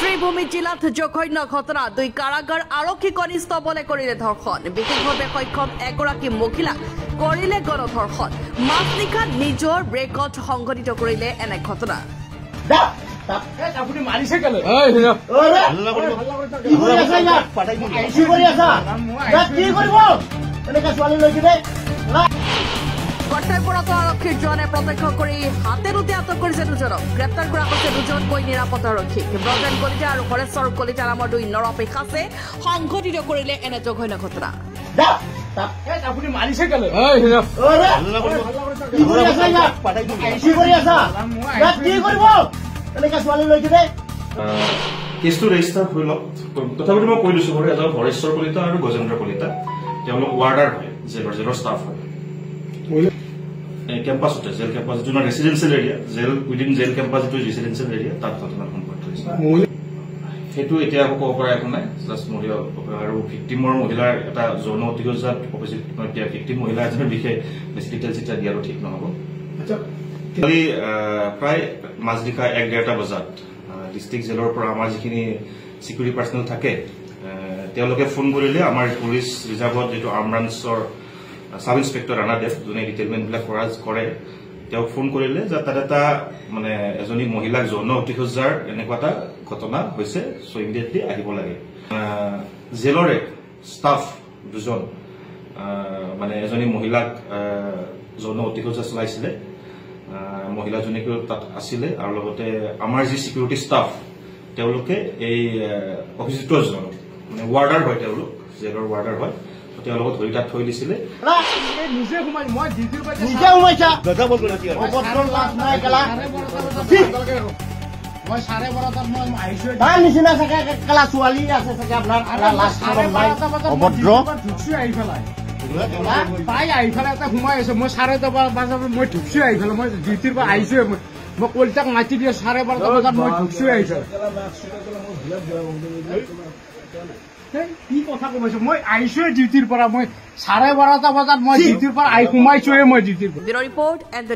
শ্ৰীভূমি জিলাত জঘন্য ঘটনা দুই কাৰাগাৰ আৰক্ষী কনিষ্টবলে কৰিলে ধৰ্ষণ বিশেষভাৱে সক্ষম এগৰাকী মহিলা কৰিলে গণধৰ্ষণ মাজনিশা নিজৰ ব্ৰেকত সংঘটিত কৰিলে এনে ঘটনা আপুনি মাৰিছে কেলে কৰ্তব্যৰত আৰক্ষীৰ জোৱানে প্ৰত্যক্ষ কৰি হাতে ৰুটি আটক কৰিছে দুজনক গ্ৰেপ্তাৰ কৰা হৈছে দুজনকৈ নিৰাপত্তাৰক্ষীক ব্ৰজেন কলিতা আৰু হৰেশ্বৰ কলিতা নামৰ দুই নৰপেখাছে সংঘটিত কৰিলে এনে জঘন্য ঘটনা আপুনি মাৰিছে কেলে কেছটো ৰেজিষ্টাৰ হৈ লওক তথাপিতো মই কৈ দিছো বাৰু এজন হৰেশ্বৰ কলিতা আৰু গজেন্দ্ৰ কলিতা তেওঁলোক ৱাৰ্ডাৰ হয় জেলৰ ষ্টাফ হয় কেম্পাছতে জেল কেম্পাছ যিটো residential area jail within jail campus যিটো ৰেচিডেঞ্চিয়েল এৰিয়া তাত ঘটনা সংঘটিত হৈছে সেইটো এতিয়া আকৌ ক'ব পৰা একো নাই জাষ্ট মহিলা আৰু ভিক্টিমৰ মহিলাৰ এটা যৌন অতিক্ৰমণজাত অপজিট ভিক্টিম মহিলা এজনৰ বিষয়ে বেছি ডিটেইলছ এতিয়া দিয়াৰো ঠিক নহ'ব প্ৰায় মাজনিশা ১:১:৩০ বজাত ডিষ্ট্ৰিক্ট জেলৰ পৰা আমাৰ যিখিনি চিকিউৰিটি পাৰ্চনেল থাকে তেওঁলোকে ফোন কৰিলে আমাৰ পুলিচ ৰিজাৰ্ভত যিটো আৰ্ম ব্ৰাঞ্চৰ সাব ইন্সপেক্টৰ ৰাণাদেৱ যোনে ডিটেইলমেণ্টবিলাক কৰে তেওঁক ফোন কৰিলে যে তাত এটা মানে এজনী মহিলাক যৌন অতিক্ৰমণৰ এনেকুৱা এটা ঘটনা হৈছে চ' ইমিডিয়েটলি আহিব লাগে জেলৰে ষ্টাফ দুজন মানে এজনী মহিলাক যৌন অতিক্ৰমণ চলাইছিলে মহিলাজনীকেও তাত আছিলে আৰু লগতে আমাৰ যি চিকিউৰিটি ষ্টাফ তেওঁলোকে এই অভিযুক্তজন মানে ৱাৰ্ডাৰ হয় তেওঁলোক জেলৰ ৱাৰ্ডাৰ হয় তেওঁলোকক ধৰি তাত থৈ দিছিলে নিচিনা চাগে কেলা ছোৱালী আছে চাগে আপোনাৰ অভদ্ৰ তাই আহি পেলাই এটা সোমাই আছে মই 12:30 বজাত মই ঢুকছো আহি পেলাই মই ডিউটিৰ পৰা আহিছো মই কলিতাক মাতি দিয়ে 12:30 বজাত মই ঢুকছো আহি পেলাই কি কথা কৈছো মই আহিছো ডিউটিৰ পৰা মই 12:30 বজাত মই ডিউটিৰ পৰা আহি সোমাইছোৱে মই ডিউটিৰ পৰা ৰিপৰ্ট এণ্ড